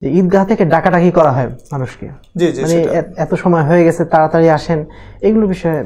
যে ঈদগাহ থেকে ডাকাডাকি করা হয় মানুষকে, জি জি, মানে এত সময় হয়ে গেছে তাড়াতাড়ি আসেন, এগুলো বিষয়ে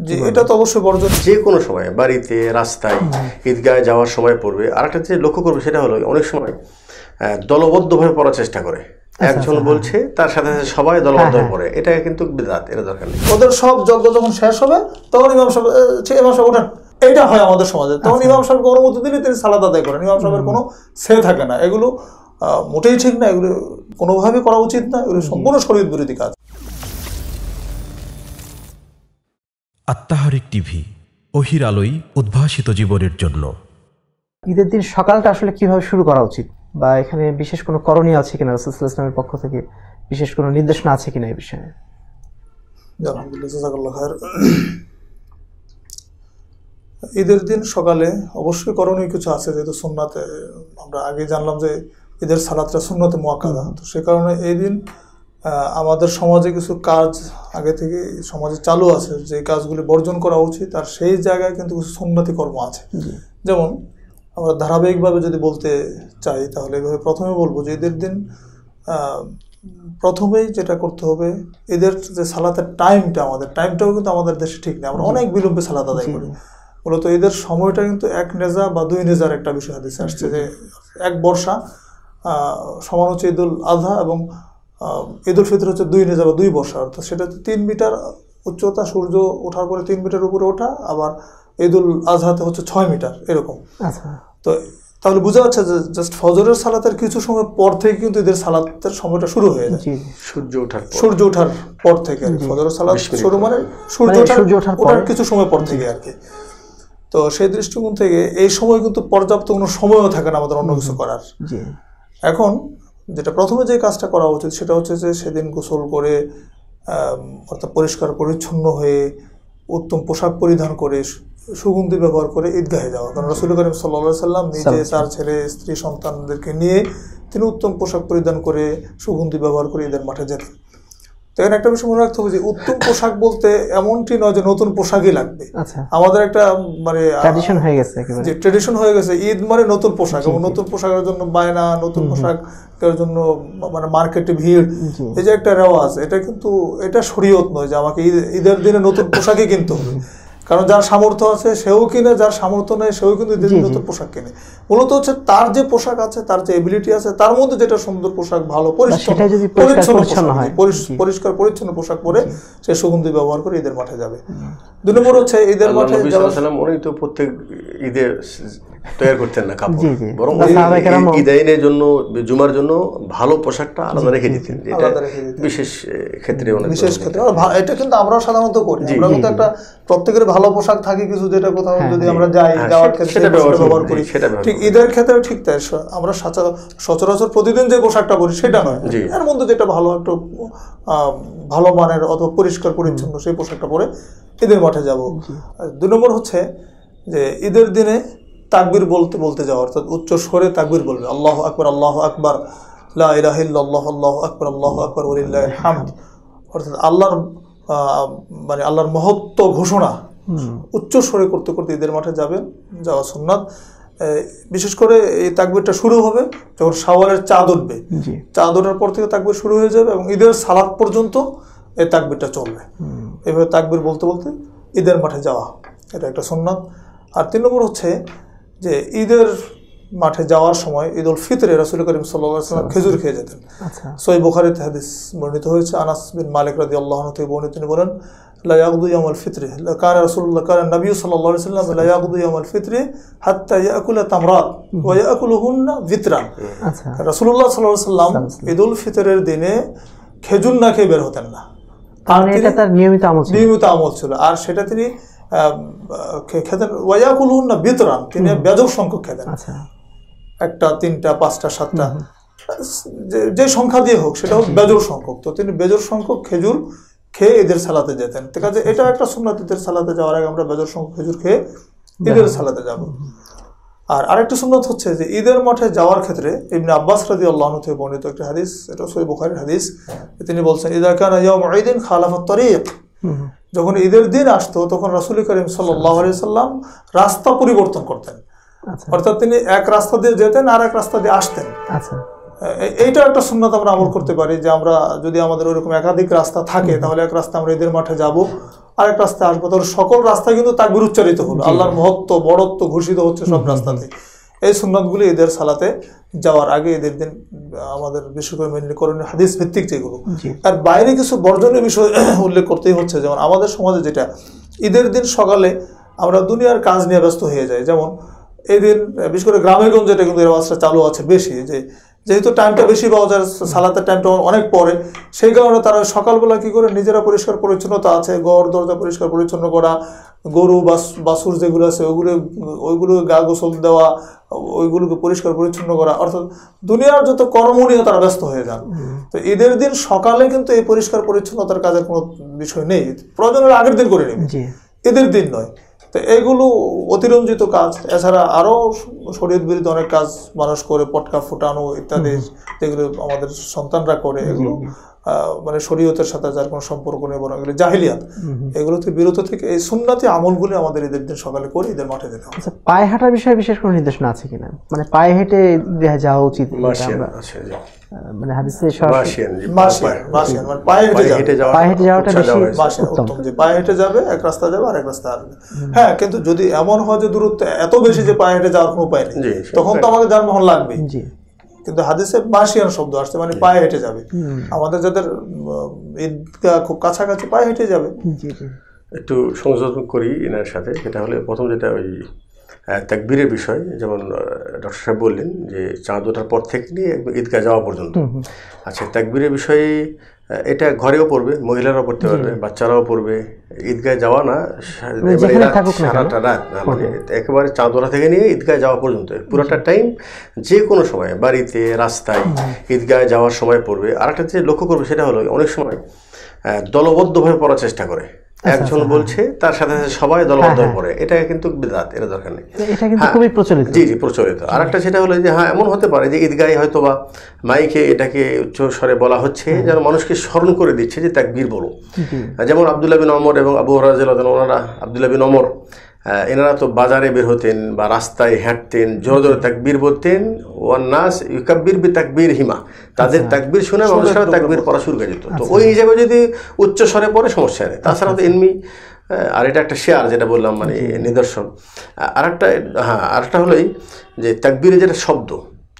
জি এটা তো অবশ্যই বর্জন। যে কোনো সময় বাড়িতে, রাস্তায়, ঈদগাহে যাওয়ার সময় পড়বে। আরেকটা যে লক্ষ্য করবে সেটা হলো অনেক সময় দলবদ্ধভাবে পড়ার চেষ্টা করে, একজন বলছে তার সাথে সাথে সবাই দলবদ্ধ পড়ে, এটা কিন্তু বিদআত, এটা দরকার নেই। ওদের সব যজ্ঞ যখন শেষ হবে তখন ইমাম সাহেব ওঠেন, এইটা হয় আমাদের সমাজে। তখন ইমাম সাহেবকে অনুমতি দিলে তিনি সালাত আদায় করেন, ইমাম সাহেবের কোনো সে থাকে না। এগুলো মোটেই ঠিক না, এগুলো কোনোভাবে করা উচিত না, এগুলো সম্পূর্ণ শরীয়ত বিরোধী কাজ। আত্মাহারিক টিভি, ওহির আলোয় উদ্ভাসিত জীবনের জন্য। ঈদের দিন সকালটা আসলে কিভাবে শুরু করা উচিত, বা এখানে বিশেষ কোনো করণীয় আছে কিনা, রাসূল সাল্লাল্লাহু আলাইহি ওয়াসাল্লামের পক্ষ থেকে বিশেষ কোনো নির্দেশনা আছে কিনা এই বিষয়ে? আলহামদুলিল্লাহ, জাযাকাল্লাহ খায়র। ঈদের দিন সকালে অবশ্যই করণীয় কিছু আছে, যেহেতু সুন্নাতে আমরা আগে জানলাম যে ঈদের সালাতটা সুন্নতে মুআক্কাদা, তো সে কারণে এই দিন আমাদের সমাজে কিছু কাজ আগে থেকে সমাজে চালু আছে, যে কাজগুলি বর্জন করা উচিত, আর সেই জায়গায় কিন্তু কিছু সুন্নতি কর্ম আছে। যেমন আমরা ধারাবাহিকভাবে যদি বলতে চাই তাহলে এভাবে প্রথমে বলবো যে ঈদের দিন প্রথমেই যেটা করতে হবে, ঈদের যে সালাতের টাইমটা, আমাদের টাইমটাও কিন্তু আমাদের দেশে ঠিক নেই, আমরা অনেক বিলম্বে সালাত আদায় করি। মূলত ঈদের সময়টা কিন্তু এক নেজা বা দুই নেজার একটা বিষয় হাদিসে আসছে, যে এক বর্ষা সমান হচ্ছে ঈদুল আজহা, এবং ঈদুল ফিতর হচ্ছে দুই নেজা বা দুই বর্ষা, অর্থাৎ সেটা 3 মিটার উচ্চতা, সূর্য ওঠার পরে 3 মিটার উপরে ওঠা, আবার ঈদুল আজহাতে হচ্ছে 6 মিটার এরকম। তো তাহলে বোঝা যাচ্ছে যে জাস্ট ফজরের সালাতের কিছু সময় পর থেকে কিন্তু ঈদের সালাতের সময়টা শুরু হয়ে যায়, সূর্য ওঠার পর থেকে। ফজরের সালাত শুরু মানে সূর্য ওঠার কিছু সময় পর থেকে আর কি। তো সেই দৃষ্টিকোণ থেকে এই সময় কিন্তু পর্যাপ্ত কোনো সময়ও থাকে না আমাদের অন্য কিছু করার। এখন যেটা প্রথমে যে কাজটা করা উচিত সেটা হচ্ছে যে সেদিন গোসল করে, অর্থাৎ পরিষ্কার পরিচ্ছন্ন হয়ে, উত্তম পোশাক পরিধান করে, সুগন্ধি ব্যবহার করে ঈদগাহে যাওয়া। কারণ রাসূল করিম সাল্লাল্লাহু আলাইহি সাল্লাম নিজে তার ছেলে, স্ত্রী, সন্তানদেরকে নিয়ে তিনি উত্তম পোশাক পরিধান করে, সুগন্ধি ব্যবহার করে ঈদের মাঠে যেতেন। তো এখানে একটা বিষয় মনে রাখতে হবে যে উত্তম পোশাক বলতে এমনটি নয় যে নতুন পোশাকই লাগবে। আমাদের একটা মানে ট্র্যাডিশন হয়ে গেছে, যে ট্র্যাডিশন হয়ে গেছে ঈদ মানে নতুন পোশাক, এবং নতুন পোশাকের জন্য বায়না, নতুন পোশাকের জন্য মানে মার্কেটে ভিড়, এই যে একটা রেওয়াজ, এটা কিন্তু এটা শরীয়ত নয় যে আমাকে ঈদের দিনে নতুন পোশাকই কিনতে হবে। কারণ যার সামর্থ্য আছে সেও কিনে, যার সামর্থ্য নেই সেও কিন্তু ঈদের দিনে নতুন পোশাক কিনে। মূলত হচ্ছে তার যে পোশাক আছে, তার যে এবিলিটি আছে, তার মধ্যে যেটা সুন্দর পোশাক, ভালো পরিষ্কার পরিচ্ছন্ন পোশাক পরে সে সুগন্ধি ব্যবহার করে ঈদের মাঠে যাবে। 2 নম্বর হচ্ছে ঈদের মাঠে উনি তো প্রত্যেক ঈদে তৈরি করতেন না কাপড়, বরং ঈদের জন্য, জুমার জন্য ভালো পোশাকটা আলাদা রেখে দিতেন, এটা বিশেষ ক্ষেত্রে, বিশেষ ক্ষেত্রে এটা কিন্তু আমরাও সাধারণত করি। আমরা কিন্তু একটা প্রত্যেকের ভালো পোশাক থাকে কিছু, যেটা কোথাও যদি আমরা যাই, যাওয়ার ক্ষেত্রে ব্যবহার করি। ঠিক ঈদের ক্ষেত্রে ঠিক তাই, আমরা সচরাচর প্রতিদিন যে পোশাকটা পরি সেটা নয়, এর মধ্যে যেটা ভালো, একটু ভালো মানের অথবা পরিষ্কার পরিচ্ছন্ন সেই পোশাকটা পরে ঈদের মাঠে যাব। 2 নম্বর হচ্ছে যে ঈদের দিনে তাকবীর বলতে বলতে যাওয়া, অর্থাৎ উচ্চ স্বরে তাকবীর বলবে, আল্লাহু আকবার, আল্লাহু আকবার, লা ইলাহা ইল্লাল্লাহ, আল্লাহু আকবার, আল্লাহু আকবার, ওয়ালিল্লাহিল হামদ। অর্থাৎ আল্লাহর মানে আল্লাহর মহত্ব ঘোষণা উচ্চ স্বরে করতে করতে ঈদের মাঠে যাওয়া সুন্নাত। বিশেষ করে এই তাকবীরটা শুরু হবে যখন শাওয়ালের চাঁদ উঠবে, চাঁদ ওঠার পর থেকে তাকবীর শুরু হয়ে যাবে, এবং ঈদের সালাত পর্যন্ত এই তাকবীরটা চলবে। এভাবে তাকবীর বলতে বলতে ঈদের মাঠে যাওয়া, এটা একটা সুন্নাত। আর 3 নম্বর হচ্ছে যে ঈদের মাঠে যাওয়ার সময় ঈদুল ফিতরে রাসূল করিম সাল্লাল্লাহু আলাইহি ওয়াসাল্লাম খেজুর খেয়ে যেতেন। সহিহ বুখারীতে হাদিস বর্ণিত হয়েছে, আনাস বিন মালিক রাদিয়াল্লাহু আনহু থেকে বর্ণিত, তিনি বলেন, লা ইয়াগদু ইয়াউমাল ফিতরি, কানা রাসূলুল্লাহ, কানা নবী সাল্লাল্লাহু আলাইহি ওয়াসাল্লাম লা ইয়াগদু ইয়াউমাল ফিতরি হাত্তা ইয়াকুলা তামরাত ওয়া ইয়াকুলুহুন্না ভিতরান। রাসূলুল্লাহ সাল্লাল্লাহু আলাইহি ওয়াসাল্লাম ঈদুল ফিতরের দিনে খেজুর না খেয়ে বের হতেন না, কারণ এটা তার নিয়মিত আমল ছিল। আর সেটা তিনি খেতেন ওয়ায়াকুলুহুন্না ভিতরান, তিনি বেজক সংখ্যক খেতেন, 1টা 3টা 5টা 7টা যে সংখ্যা দিয়ে হোক, সেটা হোক বেজোড় সংখ্যক। তো তিনি বেজোড় সংখ্যক খেজুর খেয়ে ঈদের সালাতে যেতেন। ঠিক আছে, এটা একটা সুন্নাত, ঈদের সালাতে যাওয়ার আগে আমরা বেজোড় সংখ্যক খেজুর খেয়ে ঈদের সালাতে যাব। আর আরেকটা সুন্নাত হচ্ছে যে ঈদের মাঠে যাওয়ার ক্ষেত্রে ইবনে আব্বাস রাদিয়াল্লাহু আনহু থেকে বর্ণিত একটা হাদিস, এটা সহিহ বুখারীর হাদিস, তিনি বলছেন, ইযা কানা ইয়াউমু ঈদিন খালাফাত তারিক, যখন ঈদের দিন আসতো তখন রাসূল করিম সাল্লাল্লাহু আলাইহি সাল্লাম রাস্তা পরিবর্তন করতেন। অর্থাৎ তিনি এক রাস্তা দিয়ে যেতেন আর এক রাস্তা দিয়ে আসতেন। এইটা একটা সুন্নাত আমরা আমল করতে পারি যে আমরা যদি আমাদের ওইরকম একাধিক রাস্তা থাকে তাহলে এক রাস্তা আমরা ঈদের মাঠে যাব, আরেক রাস্তা আসবো, তাহলে সকল রাস্তায় কিন্তু তাকবীর উচ্চারিত হলো, আল্লাহর মহত্ব বড়ত্ব ঘোষিত হচ্ছে সব রাস্তাতে। এই সুন্নাতগুলি ঈদের সালাতে যাওয়ার আগে ঈদের দিন আমাদের বিশেষ করে মেনলি করণীয় হাদিস ভিত্তিক যেগুলো। আর বাইরে কিছু বর্জনীয় বিষয় উল্লেখ করতেই হচ্ছে, যেমন আমাদের সমাজে যেটা ঈদের দিন সকালে আমরা দুনিয়ার কাজ নিয়ে ব্যস্ত হয়ে যাই। যেমন এই দিন বিশেষ করে গ্রামে গঞ্জে এটা কিন্তু রেওয়াজটা চালু আছে বেশি, যে যেহেতু টাইমটা বেশি পাওয়া যায়, সালাতের টাইমটা অনেক পরে, সেই কারণে তারা সকালবেলা কি করে নিজেরা পরিষ্কার পরিচ্ছন্নতা আছে, ঘর দরজা পরিষ্কার পরিচ্ছন্ন করা, গরু বাছুর যেগুলো আছে ওইগুলো গা গোসল দেওয়া, ওইগুলোকে পরিষ্কার পরিচ্ছন্ন করা, অর্থাৎ দুনিয়ার যত কর্ম নিয়ে তারা ব্যস্ত হয়ে যান। তো ঈদের দিন সকালে কিন্তু এই পরিষ্কার পরিচ্ছন্নতার কাজের কোনো বিষয় নেই, প্রয়োজনের আগের দিন করে নেবে, ঈদের দিন নয়। তো এগুলো অতিরঞ্জিত কাজ। এছাড়া আরও শরীয়ত বিরোধী অনেক কাজ মানুষ করে, পটকা ফুটানো ইত্যাদি যেগুলো আমাদের সন্তানরা করে, এগুলো মানে শরীয়তের সাথে যার কোনো সম্পর্ক নেই, বরং এগুলো জাহিলিয়াত। এগুলো থেকে বিরত থেকে এই সুন্নাতি আমলগুলি আমাদের ঈদের দিন সকালে করে ঈদের মাঠে যেতে হবে। পায়ে হাঁটার বিষয়ে বিশেষ কোনো নির্দেশনা আছে কিনা, মানে পায়ে হেঁটে যাওয়া উচিত? মানে হাদিসে পায়ে হেঁটে যাওয়াটা বেশি উত্তম, যে পায়ে হেঁটে যাবে, এক রাস্তা যাবে আর এক রাস্তা আসবে। হ্যাঁ, কিন্তু যদি এমন হয় যে দূরত্ব এত বেশি যে পায়ে হেঁটে যাওয়ার কোনো উপায় নেই, তখন তো আমাকে যানবাহন লাগবেই। কিন্তু হাদিসে মাসিয়ান শব্দ আসছে, মানে পায়ে হেঁটে যাবে। আমাদের যাদের ঈদগাহ খুব কাছাকাছি, পায়ে হেঁটে যাবে। একটু সংযোজন করি এনার সাথে, যেটা হলে প্রথম যেটা ওই তাকবীরের বিষয়, যেমন ডক্টর সাহেব বললেন যে চাঁদ ওঠার পর থেকে নিয়ে ঈদগাহ যাওয়া পর্যন্ত। আচ্ছা, তাকবীরের বিষয়ে এটা ঘরেও পড়বে, মহিলারাও পড়তে পারবে, বাচ্চারাও পড়বে। ঈদগায় যাওয়া না সারাটা রাত, মানে একেবারে চাঁদ ওঠা থেকে নিয়ে ঈদগায় যাওয়া পর্যন্ত পুরোটা টাইম, যে কোনো সময় বাড়িতে, রাস্তায় ঈদগায় যাওয়ার সময় পড়বে। আর একটা যে লক্ষ্য করবে সেটা হলো অনেক সময় দলবদ্ধভাবে পড়ার চেষ্টা করে, একজন বলছে তার সাথে সাথে সবাই দলবদ্ধ পড়ে, এটা কিন্তু বিদআত, এটা দরকার নেই। এটা কিন্তু খুবই প্রচলিত। জি জি, প্রচলিত। আর একটা সেটা হলো যে হ্যাঁ, এমন হতে পারে যে ঈদগাহে হয়তো বা মাইকে এটাকে উচ্চ স্বরে বলা হচ্ছে, যেন মানুষকে স্মরণ করে দিচ্ছে যে তাকবীর বলো। যেমন আব্দুল্লাহ বিন ওমর এবং আবু হুরায়রা রাদিয়াল্লাহু আনহু, ওনারা আব্দুল্লাহ বিন ওমর এনারা তো বাজারে বের হতেন বা রাস্তায় হাঁটতেন, জোরে জোরে তাকবীর বলতেন, ওয়ান নাস ইউকাব্বির বিতাকবীর হিমা, তাদের তাকবীর শুনে মানুষেরা তাকবীর পড়া শুরু করে দিত। তো ওই হিসাবে যদি উচ্চ স্বরে পড়ে সমস্যা নেই। তাছাড়া তো এমনি, আর এটা একটা শেয়ার যেটা বললাম, মানে নিদর্শন। আরেকটা হলোই যে তাকবীরের যেটা শব্দ,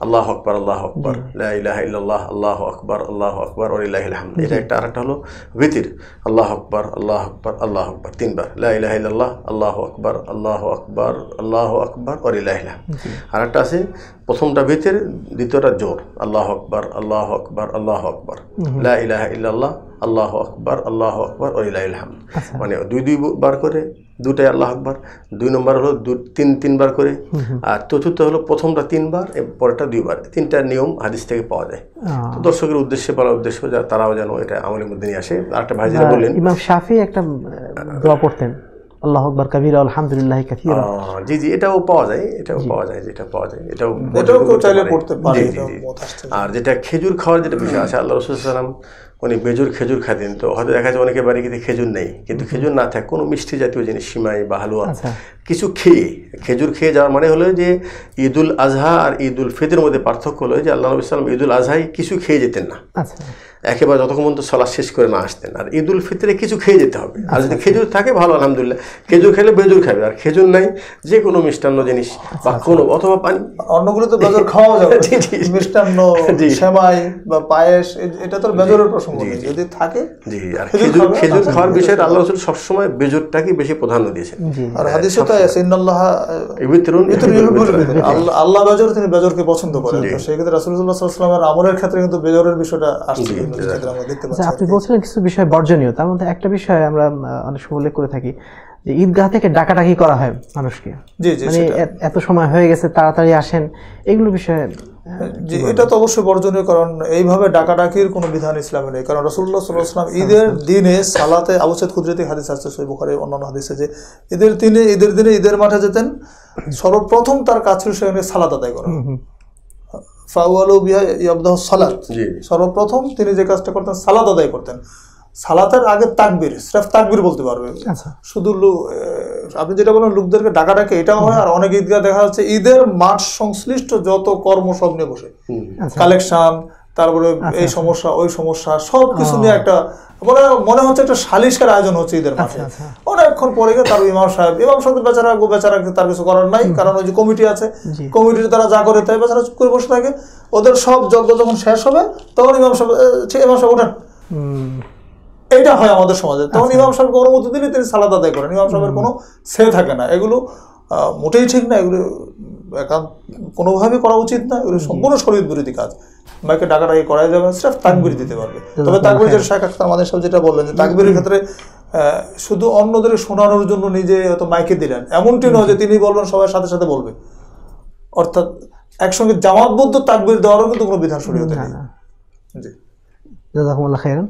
আল্লাহু আকবার, আল্লাহু আকবার, লা ইলাহা ইল্লাল্লাহ, আল্লাহু আকবার, আল্লাহু আকবার, ওয়া লিল্লাহিল হামদ। এটা একটা। আরেকটা হলো ভিতর, আল্লাহু আকবার, আল্লাহু আকবার, আল্লাহু আকবার, তিনবার, লা ইলাহা ইল্লাল্লাহ, আল্লাহু আকবার, আল্লাহু আকবার, আল্লাহু আকবার, ওয়া লিল্লাহিল হামদ। আরেকটা আছে, প্রথমটা ভিতর, দ্বিতীয়টা জোর, আল্লাহু আকবার, আল্লাহু আকবার, আল্লাহু আকবার, লা ইলাহা ইল্লাল্লাহ, আল্লাহু আকবার, আল্লাহু আকবার, ওয়া লিল্লাহিল হামদ। মানে দুইবার করে, দুটাই আল্লাহ আকবার, 2 নম্বর হলো তিনবার করে, আর চতুর্থ হলো প্রথমটা 3 বার, পরেরটা 2 বার। 3টা নিয়ম হাদিস থেকে পাওয়া যায়। তো দর্শকের উদ্দেশ্যে বলার উদ্দেশ্য, যা তারাও যেন এটা আমলের মধ্যে নিয়ে আসে। আরেকটা ভাই যেটা বললেন, ইমাম শাফি একটা দোয়া পড়তেন, আল্লাহু আকবার কাবীরা আলহামদুলিল্লাহ কাসীরা। জি জি, এটাও পাওয়া যায়, যেটা পাওয়া যায়, এটাও চাইলে পড়তে পারে। আর যেটা খেজুর খাওয়ার যেটা বিষয় আছে, আল্লাহ রাসূল সাল্লাল্লাহু আলাইহি ওয়াসাল্লাম উনি খেজুর খাতেন। তো হয়তো দেখা যায় অনেকের বাড়ি কিন্তু খেজুর নেই, কিন্তু খেজুর না থাকে কোনো মিষ্টি জাতীয় জিনিস, সিমাই বা হালুয়া কিছু খেয়ে, খেজুর খেয়ে যাওয়ার মানে হলো যে ঈদুল আজহা আর ঈদুল ফিতরের মধ্যে পার্থক্য হলো যে আল্লাহ নবী সাল্লাল্লাহু আলাইহি ওয়াসাল্লাম ঈদুল আজহায় কিছু খেয়ে যেতেন না, একেবারে যতক্ষণ পর্যন্ত সালাত শেষ করে না আসতেন। আর ঈদুল ফিতরে কিছু খেয়ে যেতে হবে। আর যদি খেজুর থাকে ভালো, আলহামদুলিল্লাহ। খেজুর খেলে বেজুর খাবে, আর খেজুর নাই যে কোনো মিষ্টান্ন জিনিস বা কোনো, অথবা পানি, অন্যগুলো তো বেজর খাওয়া যাবে, মিষ্টান্ন, সেমাই বা পায়েস, এটা তো বেজরের প্রসঙ্গ যদি থাকে। জি, আর খেজুর খাওয়ার বিষয়ে আল্লাহ রাসূল সবসময় বেজরটাকে বেশি প্রাধান্য দিয়েছেন। আর হাদিসে তো আছে ইন্নাল্লাহ ইউবিরুন, আল্লাহ বেজর, তিনি বেজরকে পছন্দ করেন। তো সেই ক্ষেত্রে রাসূলুল্লাহ সাল্লাল্লাহু আলাইহি ওয়াসাল্লামের আমলের ক্ষেত্রে কিন্তু বেজরের বিষয়টা আসছে। আপনি বলছিলেন কিছু বিষয় বর্জনীয়, তার মধ্যে একটা বিষয় আমরা অনেক সময় উল্লেখ করে থাকি যে ঈদগাহ থেকে ডাকাডাকি করা হয় মানুষকে, মানে এত সময় হয়ে গেছে তাড়াতাড়ি আসেন, এগুলো বিষয়ে। জি, এটা তো অবশ্যই বর্জনীয়, কারণ এইভাবে ডাকাডাকির কোনো বিধান ইসলামে নেই। কারণ রাসূলুল্লাহ সাল্লাল্লাহু আলাইহি ওয়াসাল্লাম ঈদের দিনে সালাতে, আবু সাঈদ খুদরী হাদিস আছে সহিহ বুখারীর অন্যান্য হাদিসে, যে ঈদের দিনে ঈদের মাঠে যেতেন, সর্বপ্রথম তার কাজ ছিল সেখানে সালাত আদায় করা। ফাওয়ালু বিহা ইয়াবদাহু সালাত, সর্বপ্রথম তিনি যে কাজটা করতেন সালাত আদায় করতেন। সালাতের আগে তাকবীর, সির্ফ তাকবীর বলতে পারবে। শুধু আপনি যেটা বলেন লোকদেরকে ডাকাডাকি, এটাও হয়। আর অনেক ঈদগাহ দেখা যাচ্ছে ঈদের মাঠ সংশ্লিষ্ট যত কর্ম সব নিয়ে বসে, কালেকশন, তারপরে এই সমস্যা ওই সমস্যা সবকিছু নিয়ে একটা মনে হচ্ছে একটা সালিশের আয়োজন হচ্ছে ঈদের মাঠে। অনেকক্ষণ পরে গিয়ে তার ইমাম সাহেব বেচারা তার কিছু করার নাই, কারণ ওই যে কমিটি আছে, কমিটির তারা যা করে তাই বেচারা চুপ করে বসে থাকে। ওদের সব যজ্ঞ যখন শেষ হবে তখন ইমাম সাহেব ওঠেন, এইটা হয় আমাদের সমাজে। তখন ইমাম সাহেবকে অনুমতি দিলে তিনি সালাত আদায় করেন, ইমাম সাহেবের কোনো সে থাকে না। এগুলো মোটেই ঠিক না, এগুলো কোনোভাবেই করা উচিত না, এগুলো সম্পূর্ণ শরীয়ত বিরোধী কাজ। মাইকে ডাকাডাকি করা যাবে না, সির্ফ তাকবীর দিতে পারবে। তবে তাকবীর যেটা শেখ আখতার আমাদের সব যেটা বললেন যে তাকবীরের ক্ষেত্রে শুধু অন্যদের শোনানোর জন্য নিজে হয়তো মাইকে দিলেন এমনটি নয় যে তিনি বলবেন সবাই সাথে সাথে বলবে। অর্থাৎ একসঙ্গে জামাতবদ্ধ তাকবীর দেওয়ারও কিন্তু কোনো বিধান শরীয়তে নেই। জি, জাযাকুমুল্লাহ খাইরান।